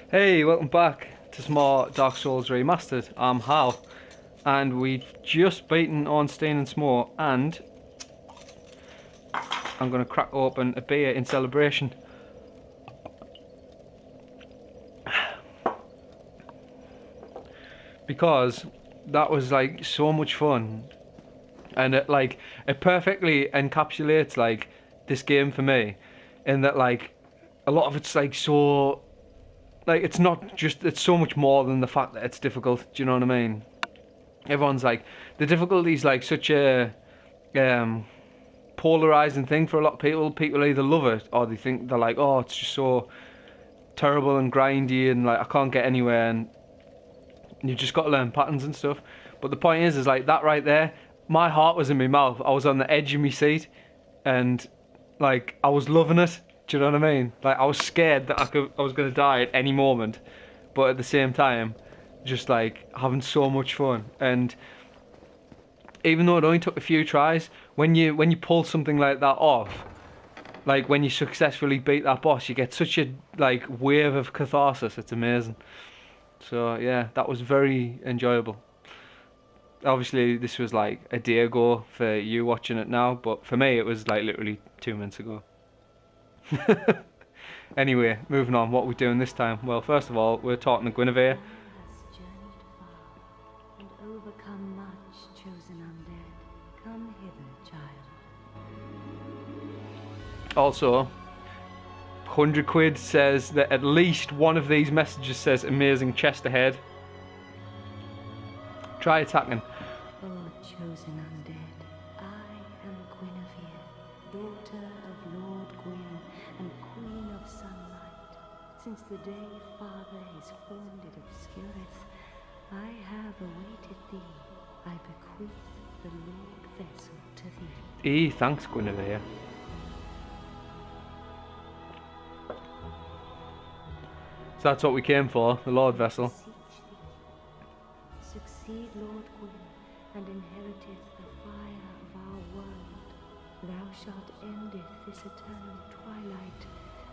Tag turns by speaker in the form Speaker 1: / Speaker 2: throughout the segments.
Speaker 1: Hey, welcome back to some more Dark Souls Remastered. I'm Hal, and we've just beaten Ornstein and Smough, and I'm going to crack open a beer in celebration. Because that was like so much fun, and it perfectly encapsulates like this game for me, in that like a lot of it's like so like it's not just, it's so much more than the fact that it's difficult. Do you know what I mean? Everyone's like, the difficulty is like such a polarizing thing for a lot of people. People either love it or they think, they're like, oh, it's just so terrible and grindy and like I can't get anywhere, and you've just got to learn patterns and stuff. But the point is like that right there, my heart was in my mouth. I was on the edge of my seat, and like I was loving it. Do you know what I mean? Like I was scared that I was going to die at any moment, but at the same time, just like having so much fun. And even though it only took a few tries, when you pull something like that off, like when you successfully beat that boss, you get such a like wave of catharsis. It's amazing. So yeah, that was very enjoyable. Obviously, this was like a day ago for you watching it now, but for me, it was like literally 2 minutes ago. Anyway, moving on. What are we doing this time? Well, first of all, we're talking to Guinevere.
Speaker 2: Has journeyed far and overcome much, chosen undead. Come hither, child.
Speaker 1: Also, 100 quid says that at least one of these messages says amazing chest ahead. Try attacking.
Speaker 2: O chosen undead, I am Guinevere, daughter of Lord Gwyn and Queen of Sunlight. Since the day Father his form did obscureth, I have awaited thee. I bequeath the Lord vessel to thee.
Speaker 1: Thanks, Guinevere. So that's what we came for, the Lord vessel.
Speaker 2: Succeed, Lord Gwyn, and inheriteth the fire of our world. Thou shalt endeth this eternal twilight,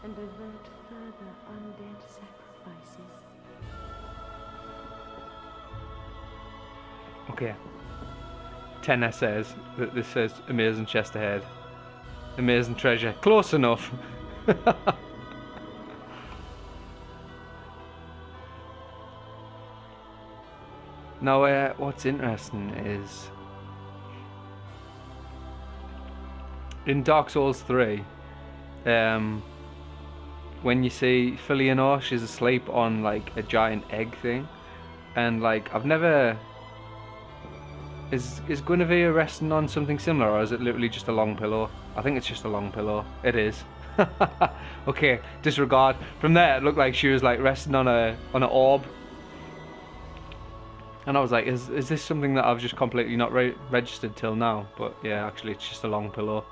Speaker 2: and avert further undead sacrifices.
Speaker 1: Okay. Tenna says that this says amazing chest ahead. Amazing treasure. Close enough. Now, what's interesting is in Dark Souls 3, when you see Filianor, she's asleep on like a giant egg thing, and like I've never. Is Guinevere resting on something similar, or is it literally just a long pillow? I think it's just a long pillow. It is. Okay, disregard. From there, it looked like she was like resting on an orb. And I was like, is this something that I've just completely not registered till now? But yeah, actually it's just a long pillow.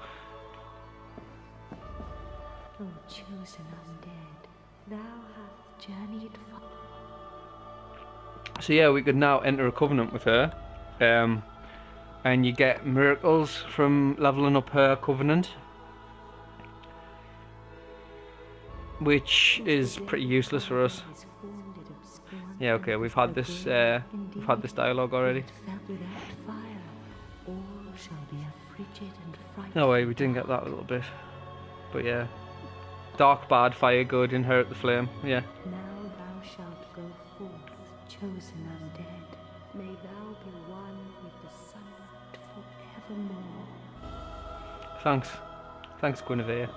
Speaker 2: O chosen undead, thou hast journeyed far.
Speaker 1: So yeah, we could now enter a covenant with her. And you get miracles from leveling up her covenant, which is pretty useless for us. Yeah, okay, we've had this dialogue already. No way, we didn't get that a little bit. But yeah. Dark bad, fire good, inherit the flame, yeah.
Speaker 2: Now thou shalt go forth, chosen undead. May thou be one with the sunlight forevermore.
Speaker 1: Thanks. Thanks, Guinevere.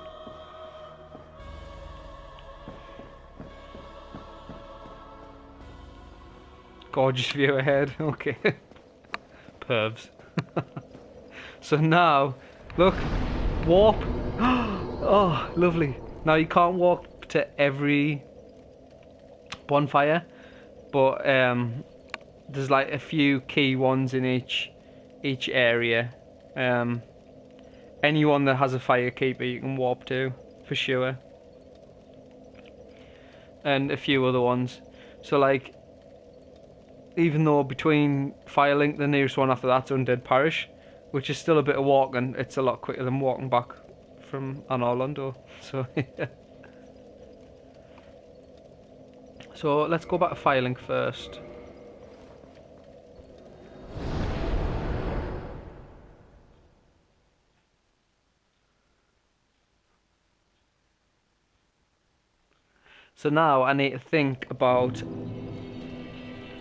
Speaker 1: Gorgeous view ahead. Okay. Pervs. So now, look. Warp. Oh, lovely. Now you can't walk to every bonfire, but there's like a few key ones in each area. Anyone that has a firekeeper you can warp to, for sure. And a few other ones. So like, even though between Firelink, the nearest one after that's Undead Parish, which is still a bit of walking, it's a lot quicker than walking back from Anor Londo. So yeah. So let's go back to Firelink first. So now I need to think about.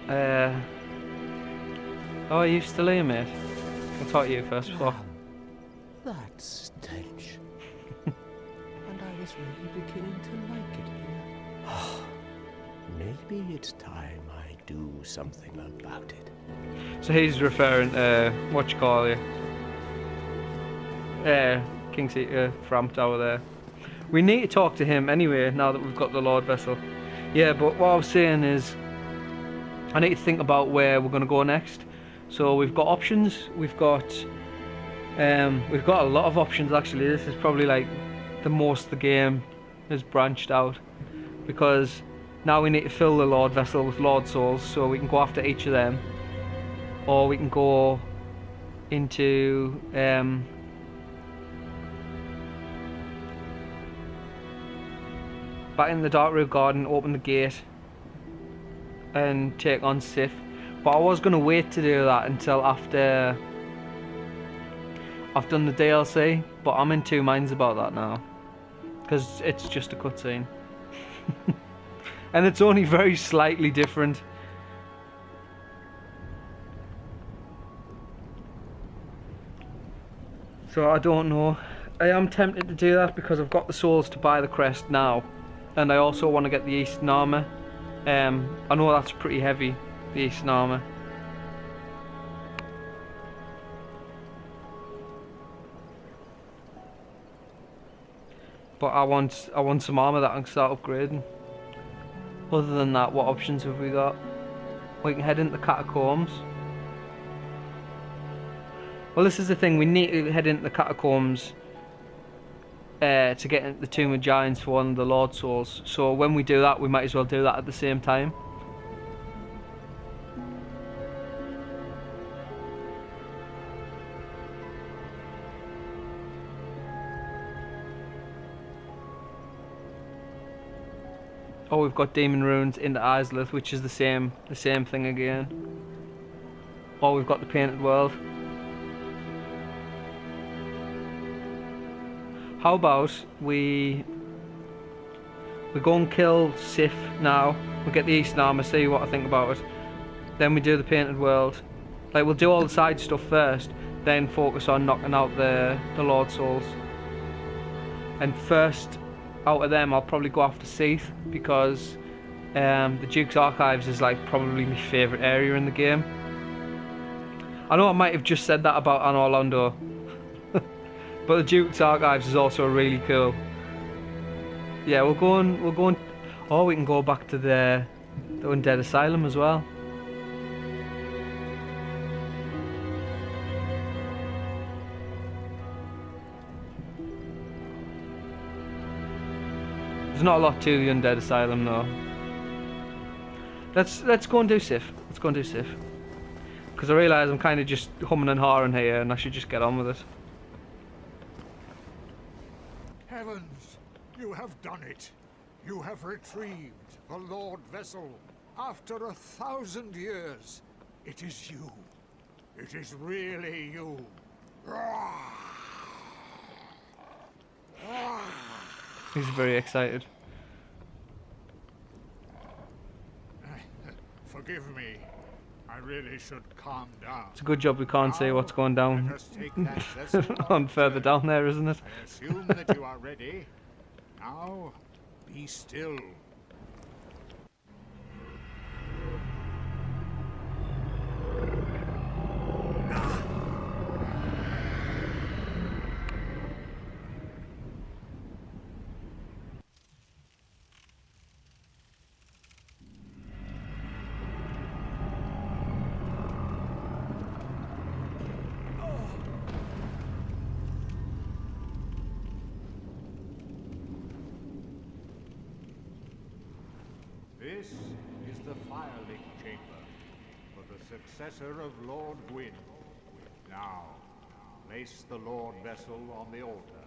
Speaker 1: Oh, are you still here, mate? I'll talk to you first. Before.
Speaker 3: That stench. And I was really beginning to like it here. Maybe it's time I do something about it.
Speaker 1: So he's referring to what you call you, King's Fram Tower there. We need to talk to him anyway now that we've got the Lord Vessel. Yeah, but what I was saying is, I need to think about where we're going to go next. So we've got options. We've got a lot of options actually. This is probably like the most the game has branched out, because now we need to fill the Lord Vessel with Lord Souls, so we can go after each of them, or we can go into back in the Darkroot Garden, open the gate and take on Sif. But I was going to wait to do that until after I've done the DLC, but I'm in two minds about that now, because it's just a cutscene. And it's only very slightly different. So I don't know. I am tempted to do that because I've got the souls to buy the crest now, and I also want to get the Eastern armor. I know that's pretty heavy, the Eastern armor. But I want some armor that I can start upgrading. Other than that, what options have we got? We can head into the catacombs. Well, this is the thing, we need to head into the catacombs to get into the Tomb of Giants for one of the Lord Souls. So when we do that, we might as well do that at the same time. Oh, we've got Demon Runes into Islith, which is the same thing again. Oh, we've got the Painted World. How about we go and kill Sif now, we get the Eastern armor, see what I think about it. Then we do the Painted World. Like, we'll do all the side stuff first, then focus on knocking out the Lord Souls. And first out of them, I'll probably go after Seath, because the Duke's Archives is like probably my favourite area in the game. I know I might have just said that about Anor Londo, but the Duke's Archives is also really cool. Yeah, we'll go on. Oh, we can go back to the Undead Asylum as well. There's not a lot to the Undead Asylum though. Let's go and do Sif. Let's go and do Sif. Because I realise I'm kind of just humming and hawing here, and I should just get on with it.
Speaker 4: Heavens, you have done it. You have retrieved the Lord Vessel. After 1,000 years, it is you. It is really you.
Speaker 1: He's very excited.
Speaker 4: Forgive me. I really should calm down.
Speaker 1: It's a good job we can't say what's going down
Speaker 4: Let us take that vessel
Speaker 1: on further down there, isn't it?
Speaker 4: I assume that you are ready. Now, be still. This is the Firelink Chamber for the successor of Lord Gwyn. Now, place the Lord Vessel on the altar.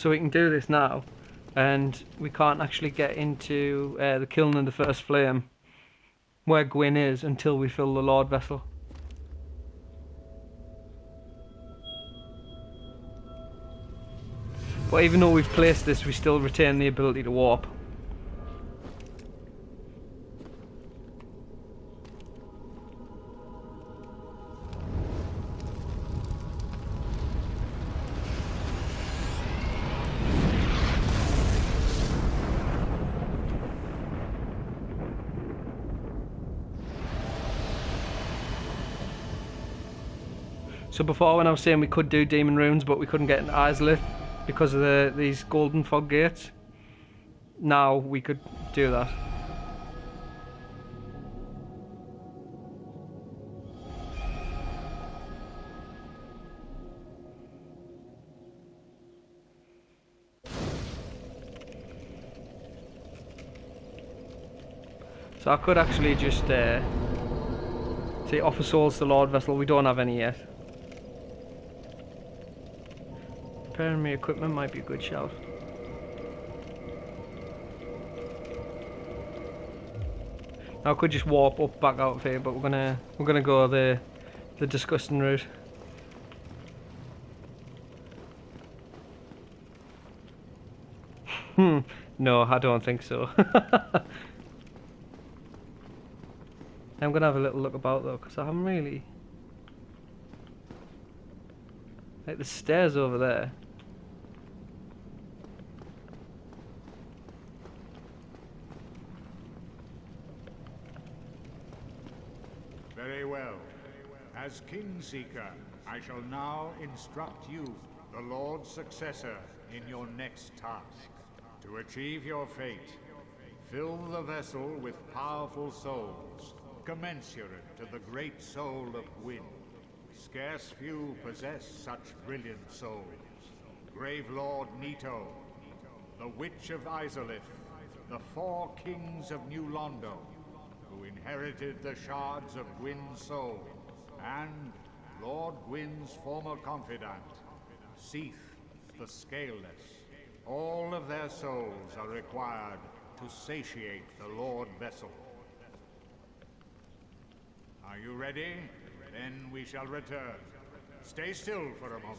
Speaker 1: So we can do this now, and we can't actually get into the kiln of the first flame where Gwyn is until we fill the Lord vessel. But even though we've placed this, we still retain the ability to warp. So before, when I was saying we could do demon runes but we couldn't get into Izalith because of these golden fog gates, now we could do that. So I could actually just say offer souls to Lord Vessel. We don't have any yet. Repairing my equipment might be a good shout. I could just warp up back out of here, but we're gonna go the disgusting route. No, I don't think so. I'm gonna have a little look about though, because I haven't really. Like the stairs over there.
Speaker 4: Very well. As Kingseeker, I shall now instruct you, the Lord's successor, in your next task. To achieve your fate, fill the vessel with powerful souls, commensurate to the great soul of Gwyn. Scarce few possess such brilliant souls. Grave Lord Nito, the Witch of Izalith, the 4 kings of New Londo, who inherited the shards of Gwyn's soul, and Lord Gwyn's former confidant, Seath the Scaleless. All of their souls are required to satiate the Lord Vessel. Are you ready? Then we shall return. Stay still for a moment.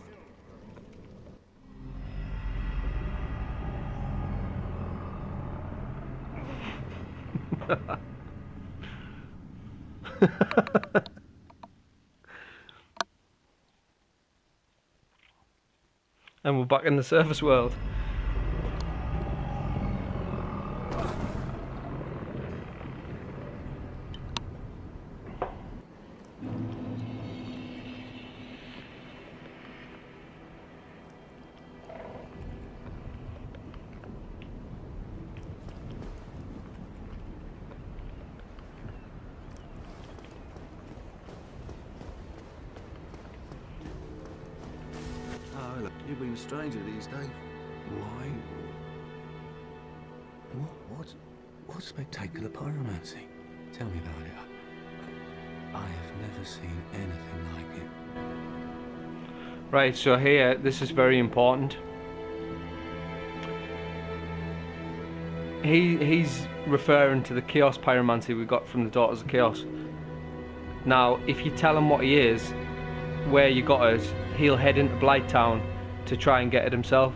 Speaker 1: And we're back in the surface world.
Speaker 5: You've been a stranger these days. Why? What spectacular pyromancy? Tell me about it. I have never seen anything like it.
Speaker 1: Right, so here, this is very important. He's referring to the Chaos Pyromancy we got from the Daughters of Chaos. Now, if you tell him what he is, where you got it, he'll head into Blighttown to try and get it himself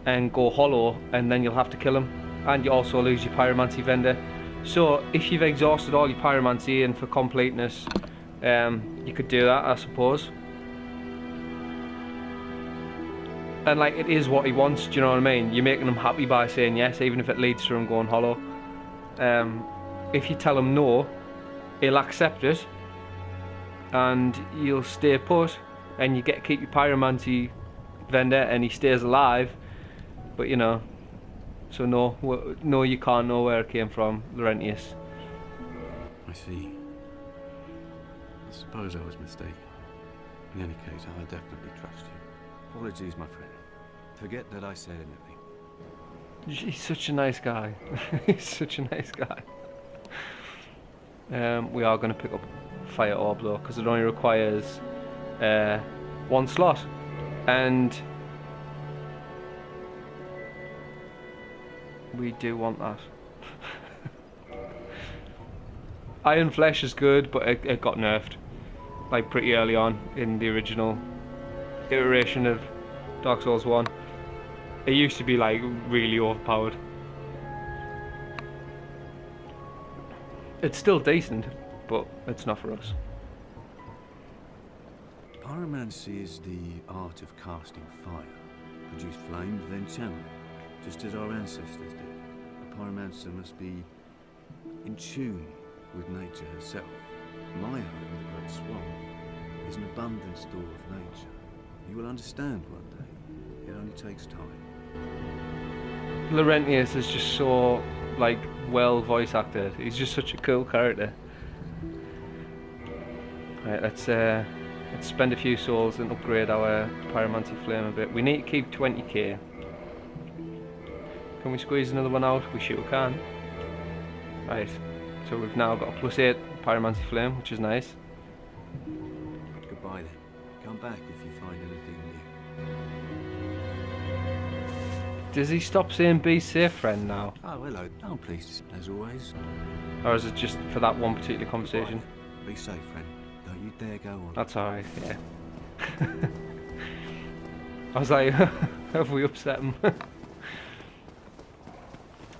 Speaker 1: and go hollow, and then you'll have to kill him, and you also lose your pyromancy vendor. So if you've exhausted all your pyromancy and for completeness, you could do that, I suppose. And like, it is what he wants, do you know what I mean? You're making him happy by saying yes, even if it leads to him going hollow. If you tell him no, he'll accept it and you'll stay put, and you get to keep your pyromancy vendor and he stays alive, but you know, so no, you can't know where it came from, Laurentius.
Speaker 5: I see. I suppose I was mistaken. In any case, I'll definitely trust you. Apologies, my friend. Forget that I said anything.
Speaker 1: He's such a nice guy. He's such a nice guy. We are going to pick up Fire Orb though, because it only requires 1 slot. And We do want that. Iron Flesh is good, but it got nerfed. Like pretty early on in the original iteration of Dark Souls 1. It used to be like really overpowered. It's still decent, but it's not for us.
Speaker 5: Pyromancy is the art of casting fire. Produce flame, then channel it, just as our ancestors did. A pyromancer must be in tune with nature herself. My home, the Great Swamp, is an abundant store of nature. You will understand one day. It only takes time.
Speaker 1: Laurentius is just so, like, well voice acted. He's just such a cool character. Right, let's spend a few souls and upgrade our pyromancy flame a bit. We need to keep 20k. Can we squeeze another one out? We sure can. Right, so we've now got a +8 pyromancy flame, which is nice.
Speaker 5: Goodbye then. Come back if you find anything new.
Speaker 1: Does he stop saying be safe, friend, now?
Speaker 5: Oh, hello. I'm pleased, as always.
Speaker 1: Or is it just for that one particular conversation?
Speaker 5: Goodbye. Be safe, friend. Don't you dare go on.
Speaker 1: That's alright, yeah. I was like, have we upset him?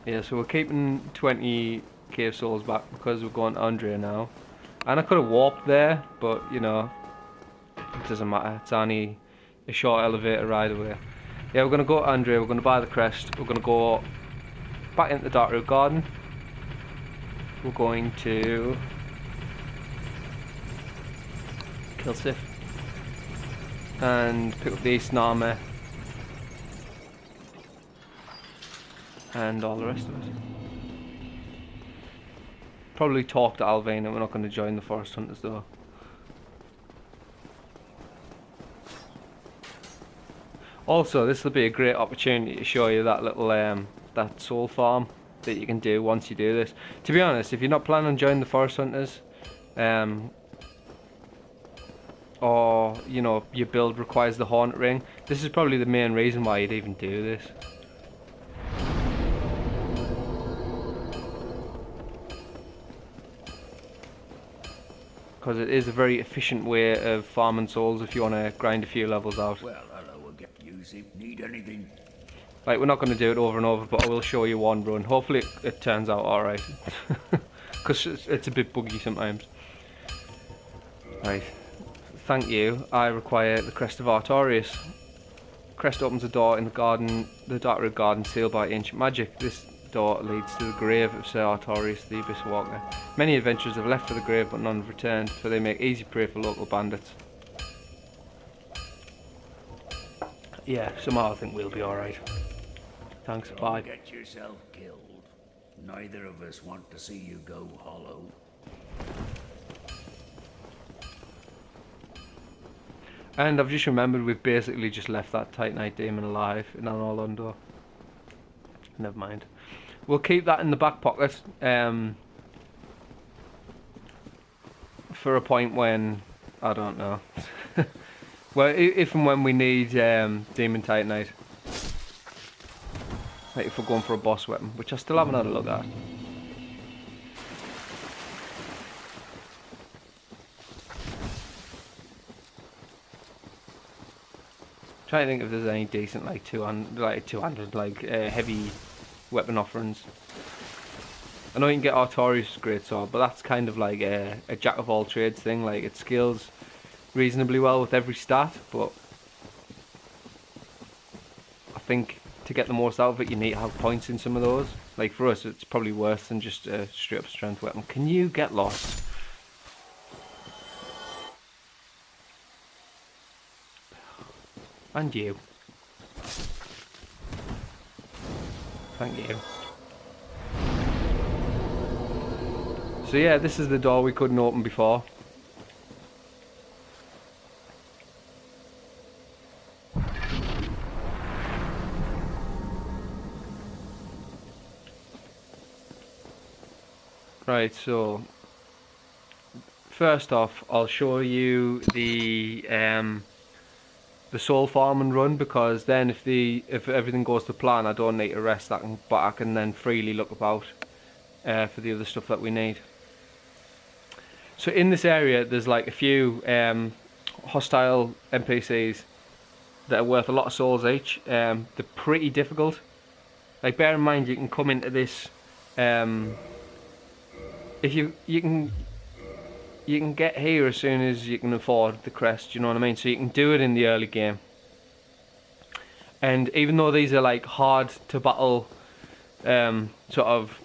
Speaker 1: Yeah, so we're keeping 20 cave souls back because we're going to Andrea now. And I could have warped there, but you know, it doesn't matter. It's only a short elevator ride away. Yeah, we're going to go to Andrea, we're going to buy the crest, we're going to go back into the Darkroot Garden. We're going to kill Sif and pick up the Eastern Army and all the rest of it. Probably talk to Alvain, and we're not going to join the Forest Hunters though. Also, this will be a great opportunity to show you that little that soul farm that you can do once you do this. To be honest, if you're not planning on joining the Forest Hunters, or you know your build requires the Hornet Ring, this is probably the main reason why you'd even do this. Because it is a very efficient way of farming souls if you want to grind a few levels out.
Speaker 3: Well, hello again. You need anything?
Speaker 1: Like, we're not going to do it over and over, but I will show you one run. Hopefully it turns out alright. Because it's a bit buggy sometimes. Right. Thank you. I require the Crest of Artorias. Crest opens a door in the garden, the Darkroot Garden, sealed by ancient magic. This door leads to the grave of Sir Artorias, the Abyss Walker. Many adventurers have left for the grave, but none have returned, for they make easy prey for local bandits. Yeah, somehow I think we'll be alright. Thanks, bye.
Speaker 3: Don't get yourself killed. Neither of us want to see you go hollow.
Speaker 1: And I've just remembered we've basically just left that Titanite demon alive in Orlando. Never mind. We'll keep that in the back pocket for a point when, I don't know. Well, if and when we need demon Titanite. Like if we're going for a boss weapon, which I still haven't had a look at. Trying to think if there's any decent like 200 heavy weapon offerings. I know you can get Artorias' greatsword, but that's kind of like a jack of all trades thing. Like it scales reasonably well with every stat, but I think to get the most out of it, you need to have points in some of those. Like for us, it's probably worse than just a straight up strength weapon. Can you get lost? And you. Thank you. So yeah, this is the door we couldn't open before. Right, so first off, I'll show you the the soul farming run, because then if everything goes to plan, I don't need to rest. But I can then freely look about for the other stuff that we need. So in this area, there's like a few hostile NPCs that are worth a lot of souls each. They're pretty difficult. Like, bear in mind, you can come into this. If you can get here as soon as you can afford the crest. You know what I mean? So you can do it in the early game. And even though these are like hard to battle, sort of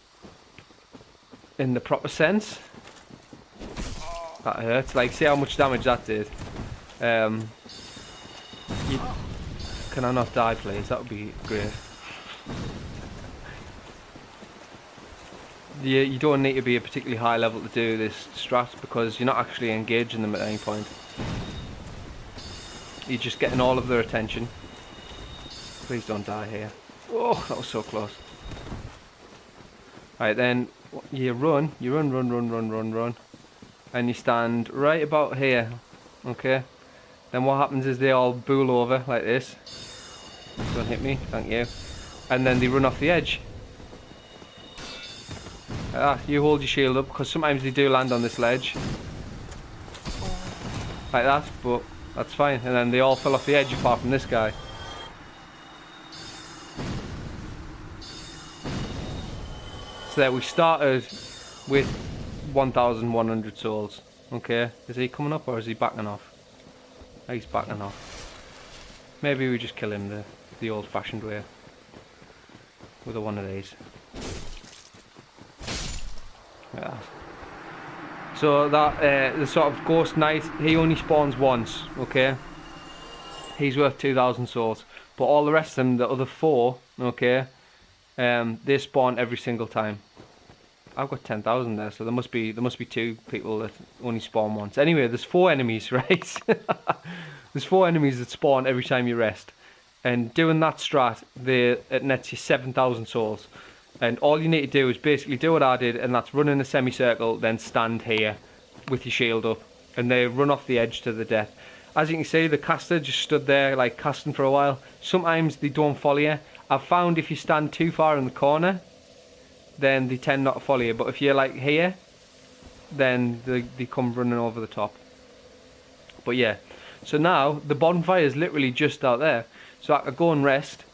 Speaker 1: in the proper sense, that hurts. Like, see how much damage that did. Can I not die, please? That would be great. You don't need to be a particularly high level to do this strat, because you're not actually engaging them at any point. You're just getting all of their attention. Please don't die here. Oh, that was so close. Right, then you run, and you stand right about here. Okay. Then what happens is they all bool over like this. Don't hit me, thank you. And then they run off the edge. You hold your shield up, because sometimes they do land on this ledge. Like that, but that's fine. And then they all fell off the edge apart from this guy. So there, we started with 1,100 souls. Okay, is he coming up or is he backing off? He's backing off. Maybe we just kill him the old-fashioned way. With one of these. Yeah. So that the sort of ghost knight, he only spawns once, okay? He's worth 2,000 souls. But all the rest of them, the other 4, okay, they spawn every single time. I've got 10,000 there, so there must be 2 people that only spawn once. Anyway, there's 4 enemies, right? There's 4 enemies that spawn every time you rest. And doing that strat, it nets you 7,000 souls. And all you need to do is basically do what I did, and that's run in a semicircle, then stand here with your shield up, and they run off the edge to the death. As you can see, the caster just stood there like casting for a while. Sometimes they don't follow you. I've found if you stand too far in the corner, then they tend not to follow you. But if you're like here, then they come running over the top. But yeah, so now the bonfire is literally just out there. So I could go and rest,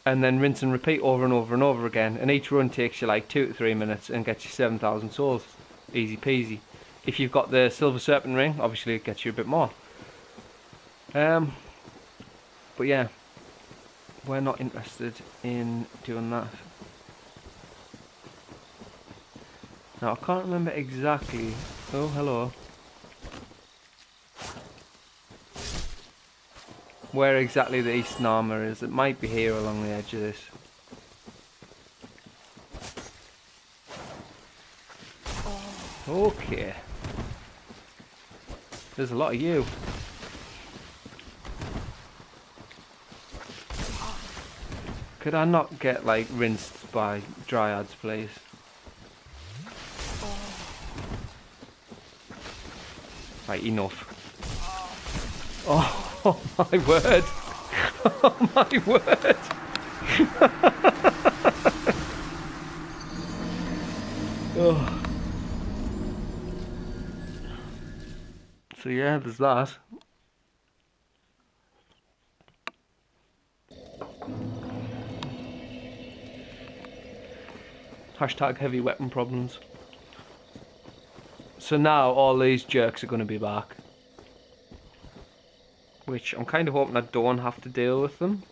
Speaker 1: and then rinse and repeat over and over and over again. And each run takes you like 2 to 3 minutes and gets you 7,000 souls. Easy peasy. If you've got the silver serpent ring, obviously it gets you a bit more. But yeah, we're not interested in doing that. Now I can't remember exactly. Oh, hello. Where exactly the eastern armour is. It might be here along the edge of this. Okay. There's a lot of you. Could I not get like rinsed by dryads, please? Right, enough. Oh my word! Oh my word! Oh. So yeah, there's that. Hashtag heavy weapon problems. So now all these jerks are going to be back. Which I'm kind of hoping I don't have to deal with them.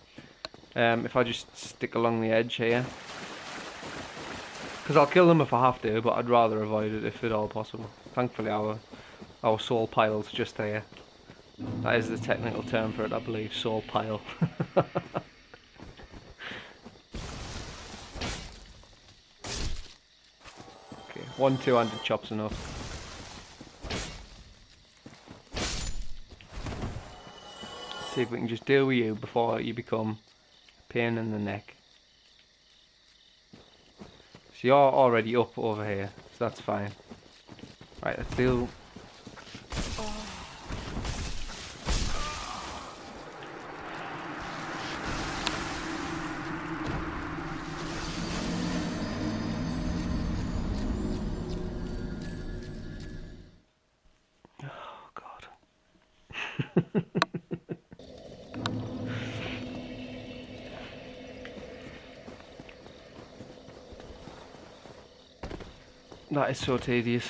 Speaker 1: If I just stick along the edge here. Because I'll kill them if I have to, but I'd rather avoid it if at all possible. Thankfully our soul pile's just here. That is the technical term for it, I believe. Soul pile. Okay, 1 2-handed chop's enough. See if we can just deal with you before you become a pain in the neck. So you're already up over here, so that's fine. Right, let's deal. That is so tedious.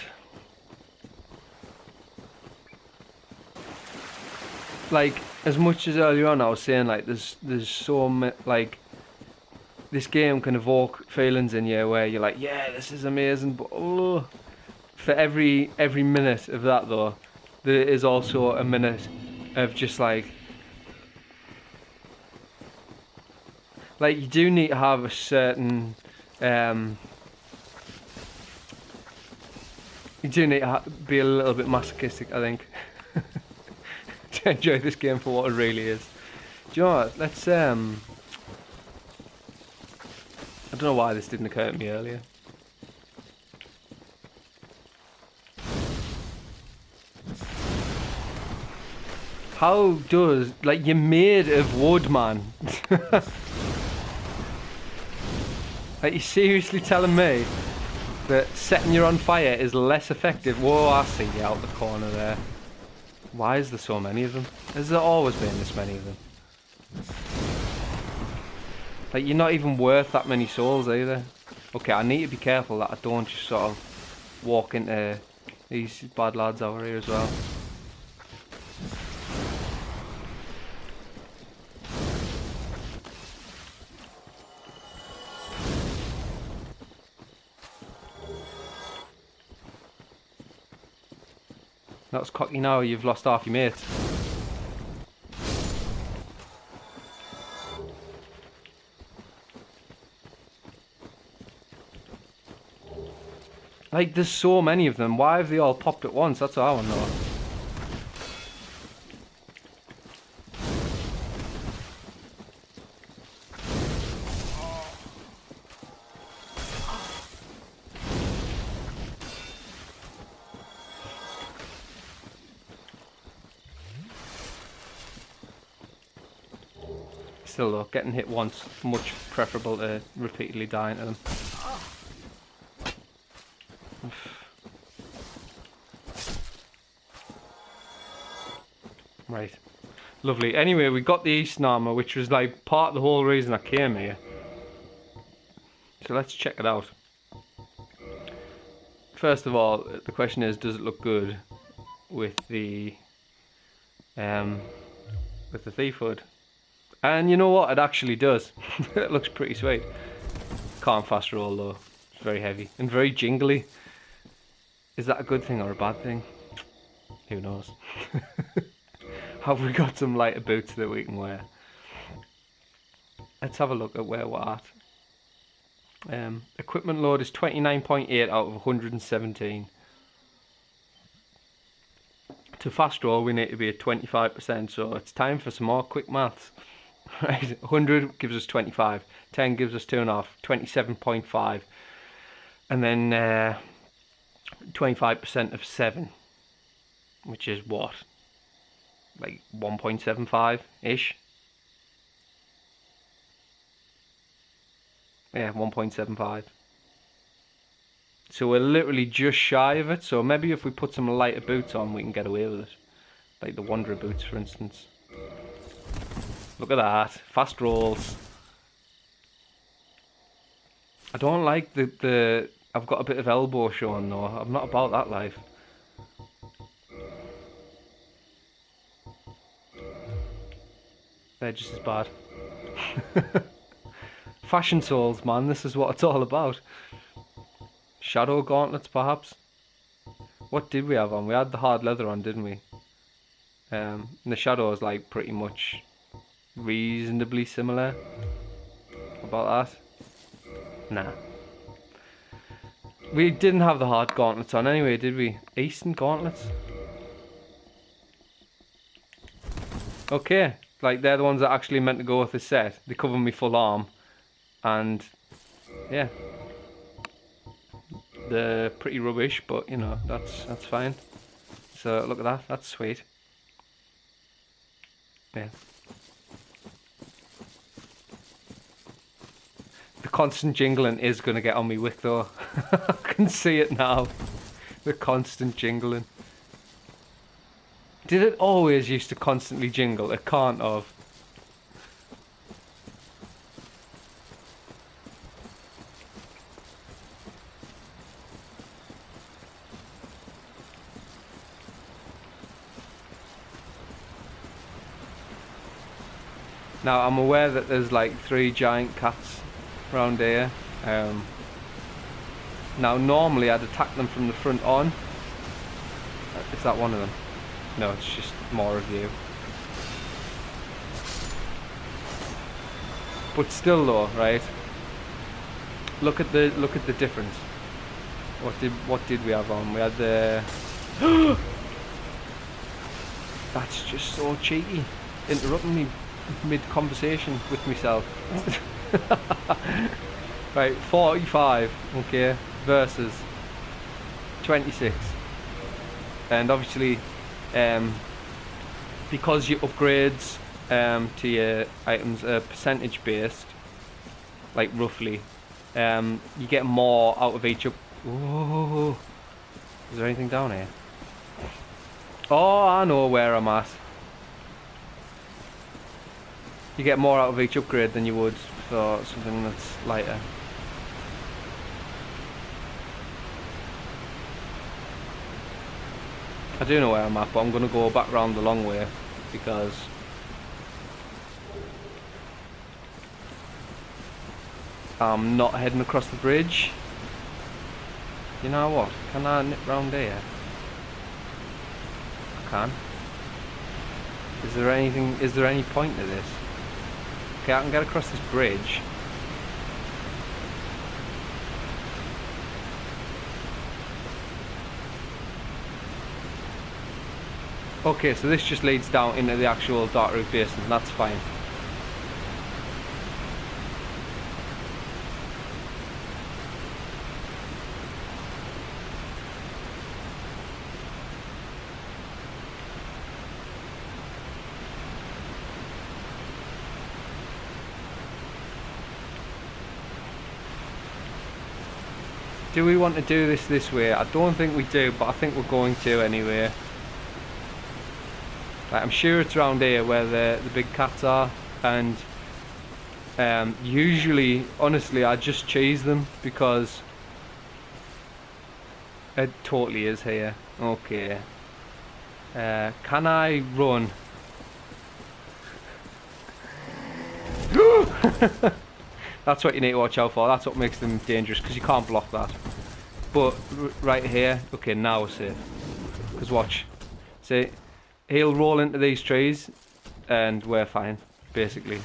Speaker 1: Like, as much as earlier on I was saying, like, there's so much, like, this game can evoke feelings in you where you're like, yeah, this is amazing, but oh, for every minute of that though, there is also a minute of just like you do need to have a certain you do need to be a little bit masochistic, I think, to enjoy this game for what it really is. Do you know what? Let's I don't know why this didn't occur to me earlier. How does, like, you're made of wood, man. Like, you seriously telling me that setting you on fire is less effective? Whoa, I see you out the corner there. Why is there so many of them? Has there always been this many of them? Like, you're not even worth that many souls either. Okay, I need to be careful that I don't just sort of walk into these bad lads over here as well. That's cocky now, you've lost half your mates. Like, there's so many of them. Why have they all popped at once? That's what I want to know. Still though, getting hit once, much preferable to repeatedly dying to them. Right. Lovely. Anyway, we got the Eastern armor, which was like part of the whole reason I came here. So let's check it out. First of all, the question is, does it look good with the thief hood? And you know what? It actually does. It looks pretty sweet. Can't fast roll though. It's very heavy and very jingly. Is that a good thing or a bad thing? Who knows? Have we got some lighter boots that we can wear? Let's have a look at where we're at. Equipment load is 29.8 out of 117. To fast roll we need to be at 25%, so it's time for some more quick maths. Right, 100 gives us 25, 10 gives us 2.5, 27.5, and then 25% of 7, which is what? Like 1.75-ish? Yeah, 1.75. So we're literally just shy of it, so maybe if we put some lighter boots on we can get away with it. Like the Wanderer boots, for instance. Look at that, fast rolls. I don't like the I've got a bit of elbow showing though. I'm not about that life. They're just as bad. Fashion souls, man, this is what it's all about. Shadow gauntlets, perhaps? What did we have on? We had the hard leather on, didn't we? And the shadow is like pretty much reasonably similar. About that? Nah. We didn't have the hard gauntlets on anyway, did we? Eastern gauntlets? Okay, like they're the ones that actually meant to go with the set. They cover me full arm. And yeah. They're pretty rubbish, but you know, that's fine. So look at that, that's sweet. Yeah. The constant jingling is going to get on me wick though. I can see it now. The constant jingling. Did it always used to constantly jingle? It can't have. Now I'm aware that there's like 3 giant cats around here. Now normally I'd attack them from the front on. Is that one of them? No, it's just more of you. But still though, right? Look at the difference. What did we have on? We had the That's just so cheeky. Interrupting me mid conversation with myself. Right, 45, okay, versus 26. And obviously, because your upgrades to your items are percentage based, like roughly, you get more out of each Whoa. Is there anything down here? Oh, I know where I'm at. You get more out of each upgrade than you would for something that's lighter. I do know where I'm at, but I'm going to go back round the long way because I'm not heading across the bridge. You know what? Can I nip round here? I can. Is there any point to this? Okay, I can get across this bridge. Okay, so this just leads down into the actual darkroot basin, that's fine. Do we want to do this way? I don't think we do, but I think we're going to anyway. Like, I'm sure it's around here where the big cats are, and usually, honestly, I just cheese them because it totally is here. Okay. Can I run? That's what you need to watch out for. That's what makes them dangerous, because you can't block that. But right here, okay, now we're safe. Because watch, see, he'll roll into these trees, and we're fine, basically.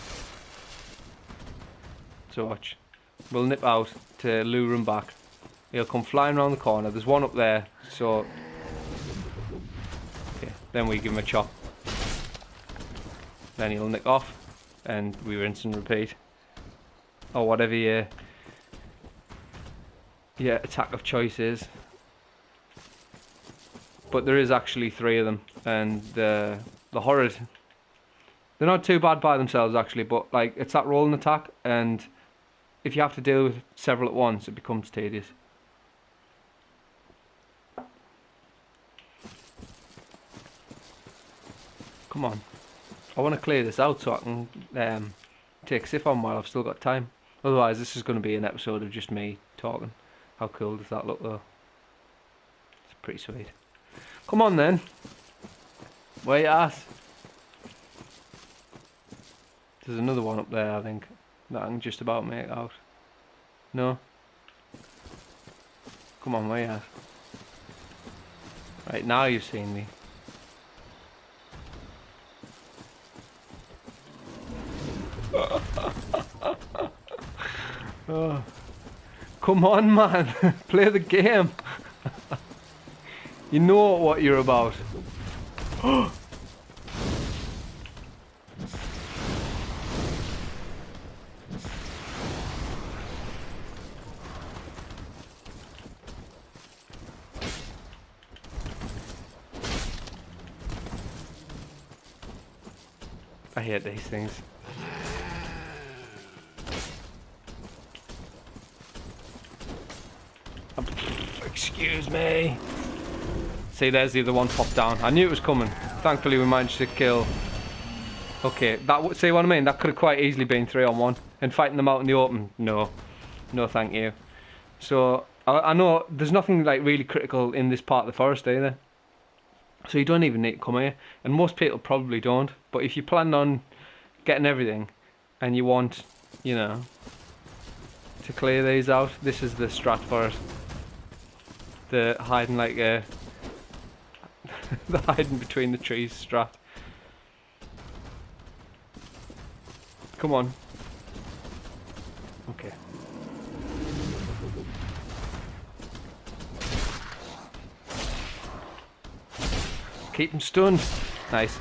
Speaker 1: So watch, we'll nip out to lure him back. He'll come flying around the corner. There's one up there, so okay, then we give him a chop. Then he'll nick off, and we rinse and repeat. Or whatever your attack of choice is. But there is actually 3 of them, and the horrid, they're not too bad by themselves actually, but like, it's that rolling attack, and if you have to deal with several at once, it becomes tedious. Come on, I want to clear this out so I can take a sip on while I've still got time. Otherwise, this is going to be an episode of just me talking. How cool does that look, though? It's pretty sweet. Come on, then. Where you at? There's another one up there, I think, that I can just about make out. No? Come on, where you at? Right, now you've seen me. Oh. Come on, man. Play the game. You know what you're about. I hate these things. Excuse me. See, there's the other one popped down. I knew it was coming. Thankfully, we managed to kill. Okay, that, see what I mean? That could have quite easily been 3-on-1. And fighting them out in the open, no. No, thank you. So, I know there's nothing like really critical in this part of the forest either. So you don't even need to come here. And most people probably don't. But if you plan on getting everything, and you want, you know, to clear these out, this is the strat for it. The hiding like a the hiding between the trees strat. Come on. Okay. Keep him stunned. Nice.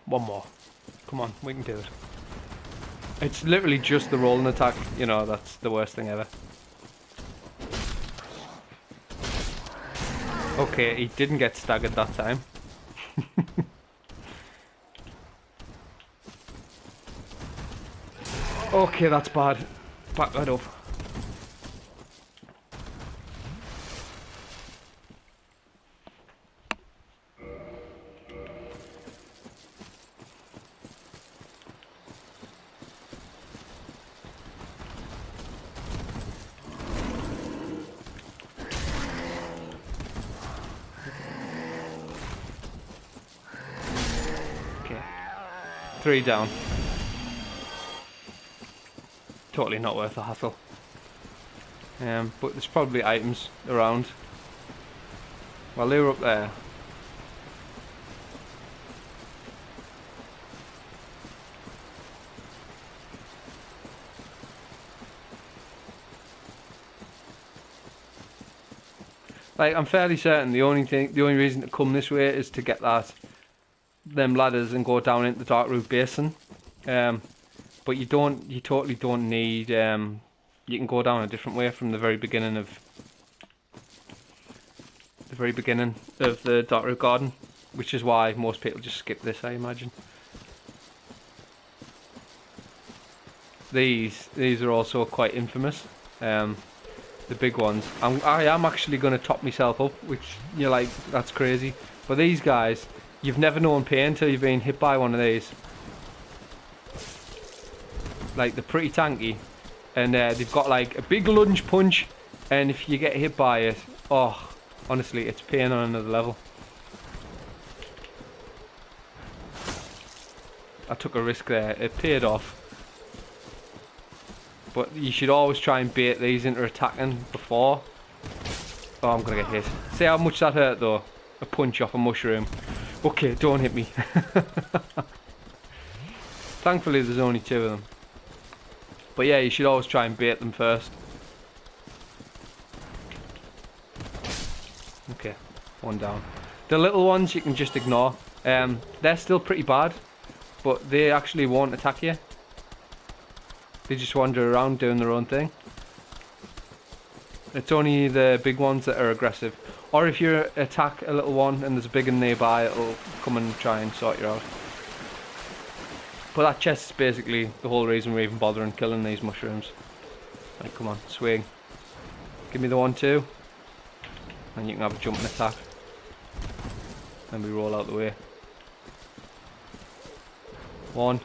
Speaker 1: One more. Come on, we can do it. It's literally just the rolling attack, you know, that's the worst thing ever. Okay, he didn't get staggered that time. Okay, that's bad. Back that up. Okay. 3 down. Totally not worth the hassle. But there's probably items around. While they were up there. Like, I'm fairly certain the only reason to come this way is to get them ladders and go down into the darkroot basin. But you totally don't need, you can go down a different way from the very beginning of the darkroot garden, which is why most people just skip this, I imagine. These are also quite infamous, the big ones. I am actually going to top myself up, which you're like, that's crazy. But these guys, you've never known pain until you've been hit by one of these. Like, they're pretty tanky, and they've got like a big lunge punch, and if you get hit by it, oh, honestly, it's pain on another level. I took a risk there, it paid off. But you should always try and bait these into attacking before. Oh, I'm gonna get hit. See how much that hurt though? A punch off a mushroom. Okay, don't hit me. Thankfully there's only 2 of them. But yeah, you should always try and bait them first. Okay, 1 down. The little ones you can just ignore. They're still pretty bad, but they actually won't attack you. They just wander around doing their own thing. It's only the big ones that are aggressive. Or if you attack a little one and there's a big one nearby, it'll come and try and sort you out. But that chest is basically the whole reason we're even bothering killing these mushrooms. Right, come on, swing. Give me the 1-2. And you can have a jumping attack. Then we roll out the way. 1,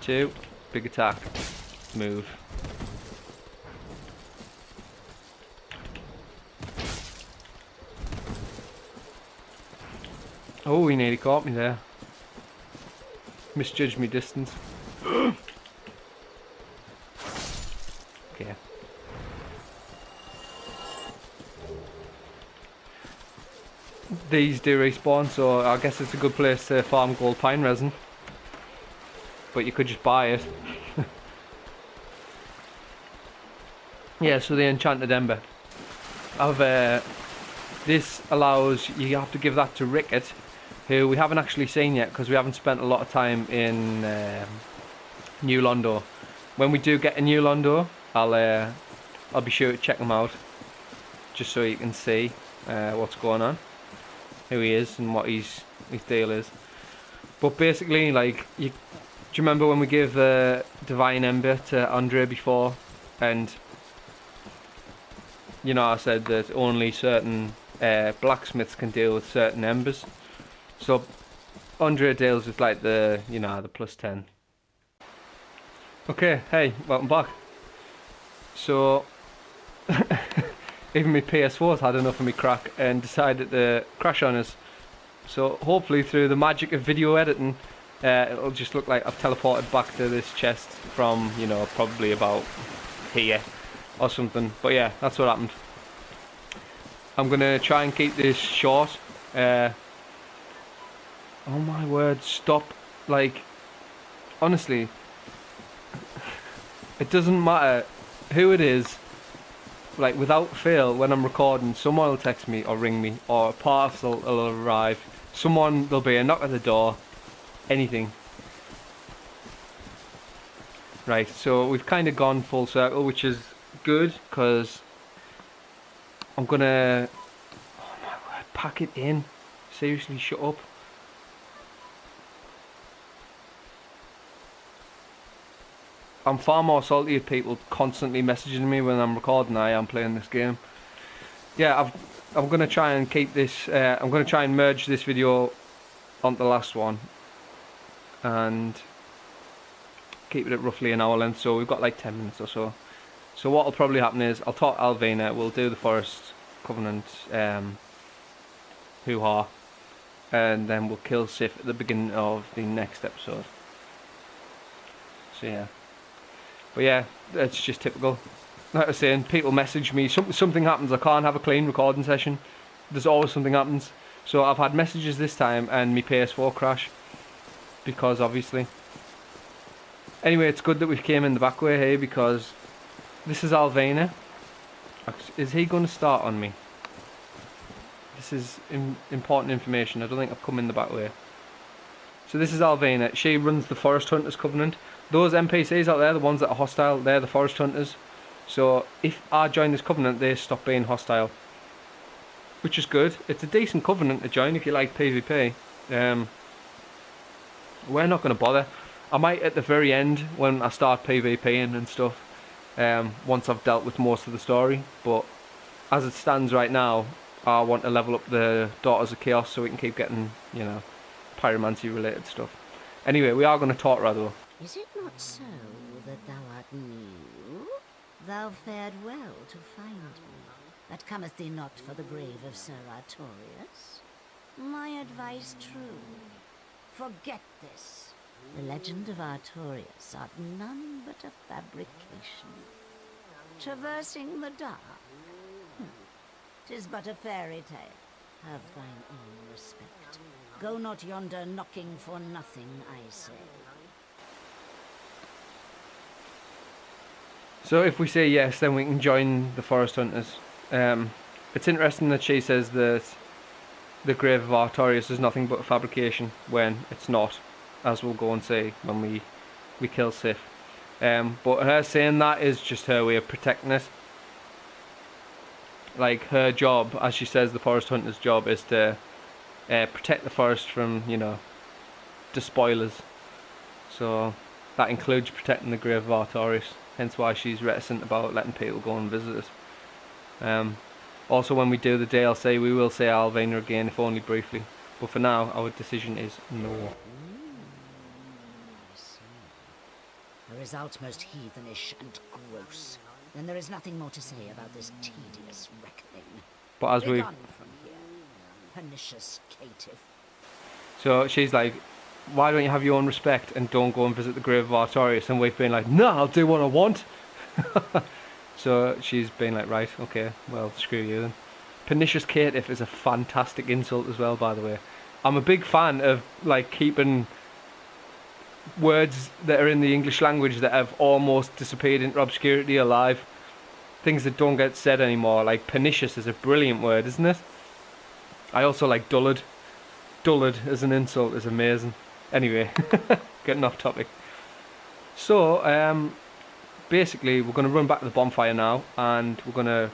Speaker 1: 2, big attack, move. Oh, he nearly caught me there. Misjudged me distance. Okay. These do respawn, so I guess it's a good place to farm gold pine resin. But you could just buy it. Yeah, so the enchanted ember. This allows, you have to give that to Rickett, who we haven't actually seen yet because we haven't spent a lot of time in New Londo. When we do get a New Londo, I'll be sure to check him out, just so you can see what's going on, who he is and what his deal is. But basically, like, do you remember when we gave the Divine Ember to Andre before? And, you know, I said that only certain blacksmiths can deal with certain embers. So, Andre deals with, like, the, you know, the +10. Okay, hey, welcome back. So, even my PS4's had enough of me crack and decided to crash on us. So hopefully through the magic of video editing, it'll just look like I've teleported back to this chest from, you know, probably about here or something. But yeah, that's what happened. I'm gonna try and keep this short. Oh my word, stop. Like, honestly, it doesn't matter who it is. Like, without fail, when I'm recording, someone will text me or ring me, or a parcel will arrive. There'll be a knock at the door, anything. Right, so we've kind of gone full circle, which is good, because I'm gonna... Oh my word, pack it in. Seriously, shut up. I'm far more salty at people constantly messaging me when I'm recording than I am playing this game. Yeah, I'm going to try and keep this, I'm going to try and merge this video onto the last one. And keep it at roughly an hour length, so we've got like 10 minutes or so. So what will probably happen is, I'll talk Alvina, we'll do the Forest Covenant hoo-ha. And then we'll kill Sif at the beginning of the next episode. So yeah. But yeah, it's just typical. Like I was saying, people message me, something happens, I can't have a clean recording session. There's always something happens. So I've had messages this time and my PS4 crash. Because obviously. Anyway, it's good that we came in the back way here because this is Alvina. Is he going to start on me? This is important information. I don't think I've come in the back way. So this is Alvina. She runs the Forest Hunters Covenant. Those NPCs out there, the ones that are hostile, they're the Forest Hunters. So if I join this covenant, they stop being hostile. Which is good. It's a decent covenant to join if you like PvP. We're not going to bother. I might at the very end, when I start PvPing and stuff, once I've dealt with most of the story. But as it stands right now, I want to level up the Daughters of Chaos so we can keep getting, you know, pyromancy related stuff. Anyway, we are going to talk though.
Speaker 6: Is it not so that thou art new? Thou fared well to find me. That cometh thee not for the grave of Sir Artorius? My advice true. Forget this. The legend of Artorius art none but a fabrication. Traversing the dark. 'Tis but a fairy tale. Have thine own respect. Go not yonder knocking for nothing, I say.
Speaker 1: So if we say yes, then we can join the Forest Hunters. It's interesting that she says that the grave of Artorius is nothing but a fabrication, when it's not, as we'll go and see when we kill Sif. But her saying that is just her way of protecting it. Like, her job, as she says, the Forest Hunter's job is to protect the forest from, you know, despoilers. So that includes protecting the grave of Artorius. Hence why she's reticent about letting people go and visit it. Also, when we do the DLC, we will say Alvina again, if only briefly. But for now, our decision is no.
Speaker 6: I see. The result most heathenish and gross. Then there is nothing more to say about this tedious reckoning.
Speaker 1: But as we...
Speaker 6: Begone from here, pernicious caitiff.
Speaker 1: So she's like, why don't you have your own respect and don't go and visit the grave of Artorius? And we've been like, no, I'll do what I want. So she's been like, right, okay, well, screw you then. Pernicious caitiff is a fantastic insult as well, by the way. I'm a big fan of, like, keeping words that are in the English language that have almost disappeared into obscurity alive. Things that don't get said anymore. Like, pernicious is a brilliant word, isn't it? I also like dullard. Dullard as an insult is amazing. Anyway, getting off topic. So, basically, we're going to run back to the bonfire now, and we're going to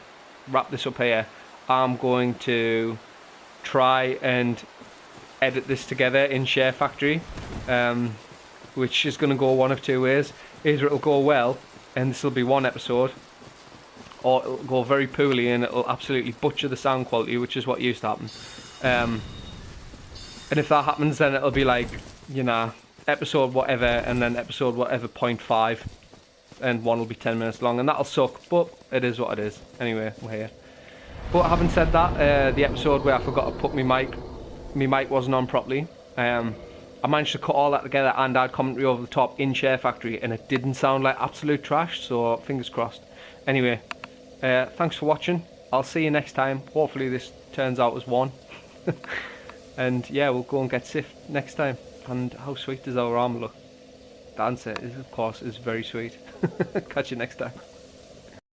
Speaker 1: wrap this up here. I'm going to try and edit this together in Share Factory, which is going to go one of two ways. Either it'll go well, and this will be one episode, or it'll go very poorly and it'll absolutely butcher the sound quality, which is what used to happen. And if that happens, then it'll be like, you know, episode whatever, and then episode whatever 0.5, and one will be 10 minutes long, and that'll suck, but it is what it is. Anyway, we're here. But having said that, the episode where I forgot to put my mic wasn't on properly. I managed to cut all that together and add commentary over the top in Share Factory, and it didn't sound like absolute trash, so fingers crossed. Anyway, thanks for watching. I'll see you next time. Hopefully this turns out as one. And yeah, we'll go and get Sif next time. And how sweet does our armor look? The answer is, of course, is very sweet. Catch you next time.